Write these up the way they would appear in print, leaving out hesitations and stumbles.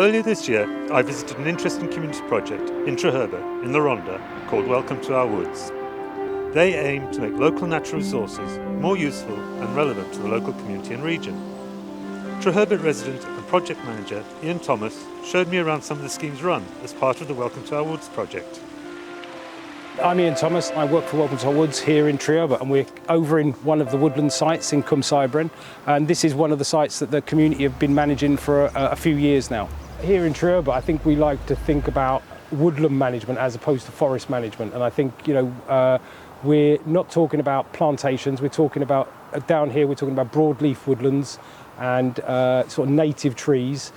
Earlier this year, I visited an interesting community project in Treherbert, in the Rhondda, called Welcome to Our Woods. They aim to make local natural resources more useful and relevant to the local community and region. Treherbert resident and project manager Ian Thomas showed me around some of the schemes run as part of the Welcome to Our Woods project. I'm Ian Thomas. I work for Welcome to Our Woods here in Treherbert, and we're over in one of the woodland sites in Cwm and this is one of the sites that the community have been managing for a few years now. Here in Treherbert, I think we like to think about woodland management as opposed to forest management, and I think we're not talking about plantations. We're talking about down here. We're talking about broadleaf woodlands and sort of native trees,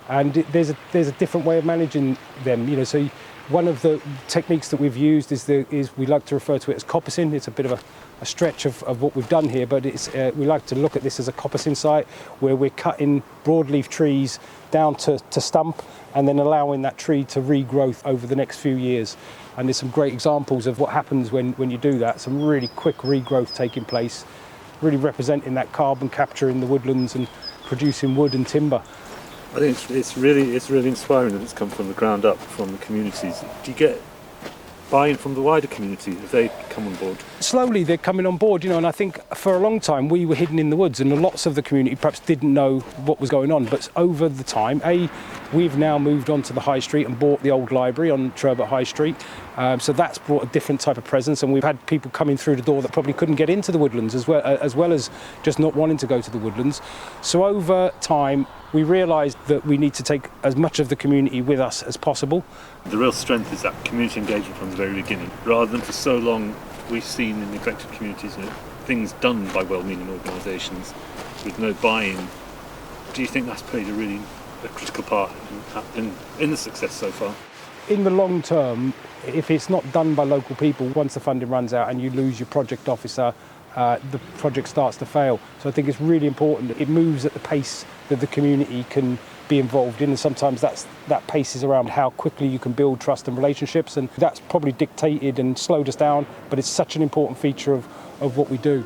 and there's a different way of managing them. So one of the techniques that we've used is we like to refer to it as coppicing. It's a bit of a stretch of what we've done here, but we like to look at this as a coppicing site where we're cutting broadleaf trees down to stump and then allowing that tree to regrowth over the next few years. And there's some great examples of what happens when you do that. Some really quick regrowth taking place, really representing that carbon capture in the woodlands and producing wood and timber. I think it's really inspiring that it's come from the ground up, from the communities. Do you get buy-in from the wider community if they come on board? Slowly they're coming on board, and I think for a long time we were hidden in the woods and lots of the community perhaps didn't know what was going on. But over the time, we've now moved on to the high street and bought the old library on Treherbert High Street. So that's brought a different type of presence, and we've had people coming through the door that probably couldn't get into the woodlands as well as just not wanting to go to the woodlands. So over time, we realised that we need to take as much of the community with us as possible. The real strength is that community engagement from the very beginning. Rather than for so long we've seen in neglected communities things done by well-meaning organisations with no buy-in. Do you think that's played a critical part in the success so far? In the long term, if it's not done by local people, once the funding runs out and you lose your project officer, the project starts to fail. So I think it's really important that it moves at the pace that the community can be involved in, and sometimes that pace is around how quickly you can build trust and relationships, and that's probably dictated and slowed us down, but it's such an important feature of what we do.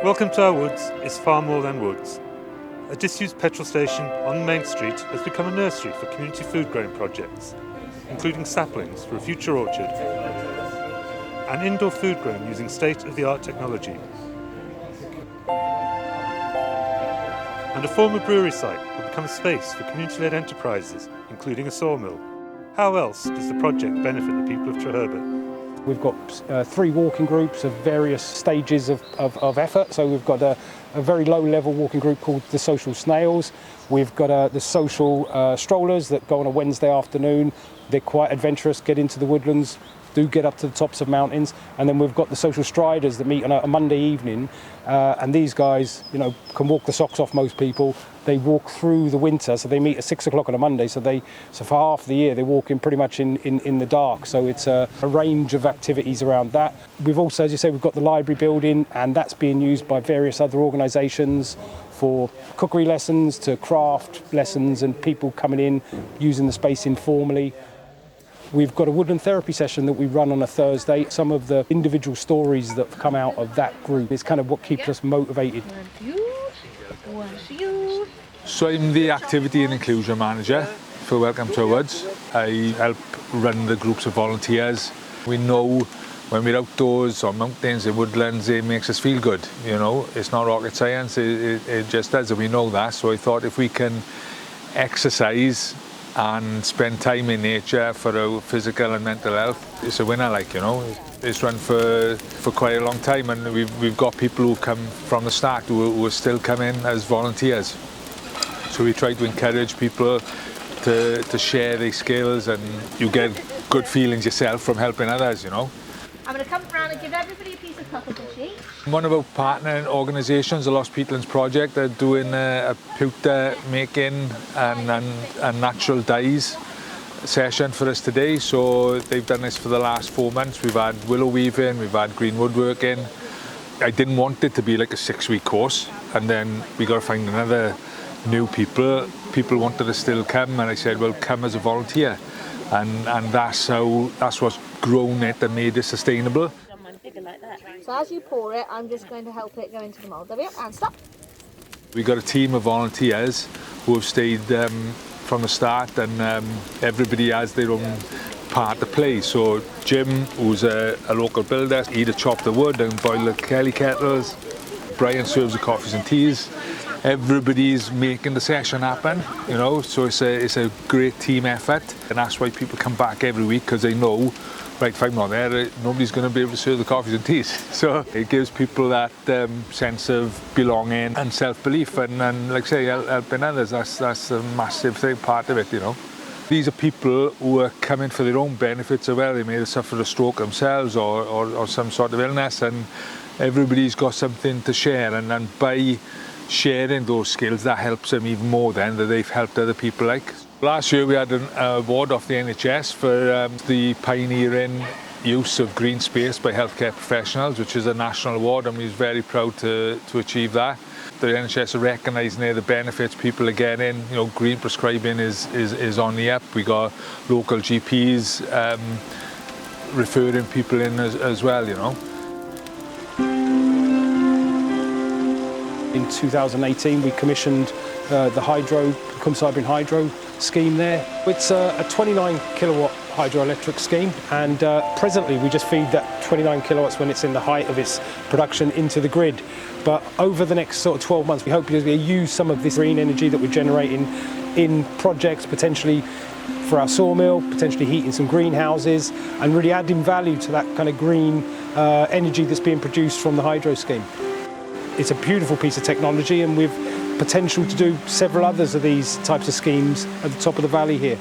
Welcome to Our Woods is far more than woods. A disused petrol station on Main Street has become a nursery for community food growing projects, including saplings for a future orchard, and indoor food grown using state-of-the-art technology. And a former brewery site will become a space for community-led enterprises, including a sawmill. How else does the project benefit the people of Treherbert? We've got 3 walking groups of various stages of effort. So we've got a very low-level walking group called the Social Snails. We've got the social strollers that go on a Wednesday afternoon. They're quite adventurous, get into the woodlands, do get up to the tops of mountains, and then we've got the social striders that meet on a Monday evening, and these guys, can walk the socks off most people. They walk through the winter, so they meet at 6 o'clock on a Monday. So for half the year they're walking pretty much in the dark. So it's a range of activities around that. We've also, as you say, we've got the library building, and that's being used by various other organisations for cookery lessons to craft lessons, and people coming in using the space informally. We've got a woodland therapy session that we run on a Thursday. Some of the individual stories that have come out of that group is kind of what keeps us motivated. So I'm the Activity and Inclusion Manager for Welcome to Our Woods. I help run the groups of volunteers. We know when we're outdoors on mountains and woodlands, it makes us feel good. It's not rocket science, it just does, and we know that. So I thought if we can exercise and spend time in nature for our physical and mental health, it's a winner, It's run for quite a long time, and we've got people who come from the start who are still coming as volunteers. So we try to encourage people to share their skills, and you get good feelings yourself from helping others, I'm going to come around and give everybody a piece of cuttlebell. One of our partner organisations, the Lost Peatlands Project, they're doing a pewter making and natural dyes session for us today. So they've done this for the last 4 months. We've had willow weaving, we've had green woodworking. I didn't want it to be like a 6-week course, and then we got to find another new people. People wanted to still come, and I said, well, come as a volunteer. And that's what's grown it and made it sustainable. So as you pour it, I'm just going to help it go into the mould. There we go, and stop. We got a team of volunteers who have stayed from the start, and everybody has their own part to play. So Jim, who's a local builder, he'd chop the wood and boil the Kelly kettles. Brian serves the coffees and teas. Everybody's making the session happen, you know, so it's a great team effort, and that's why people come back every week, because they know, right, if I'm not there, nobody's going to be able to serve the coffees and teas. So it gives people that sense of belonging and self-belief, and like I say, helping others, that's a massive thing, part of it, you know. These are people who are coming for their own benefits as well. They may have suffered a stroke themselves or some sort of illness, and everybody's got something to share, and by sharing those skills, that helps them even more then, that they've helped other people like. Last year we had an award off the NHS for the pioneering use of green space by healthcare professionals, which is a national award, and we was very proud to achieve that. The NHS are recognising there the benefits people are getting. You know, green prescribing is on the up. We got local GPs referring people in as well, you know. In 2018, we commissioned the Cwm Hydro scheme there. It's a 29 kilowatt hydroelectric scheme, and presently we just feed that 29 kilowatts when it's in the height of its production into the grid. But over the next sort of 12 months, we hope to use some of this green energy that we're generating in projects, potentially for our sawmill, potentially heating some greenhouses, and really adding value to that kind of green energy that's being produced from the hydro scheme. It's a beautiful piece of technology, and we've potential to do several others of these types of schemes at the top of the valley here.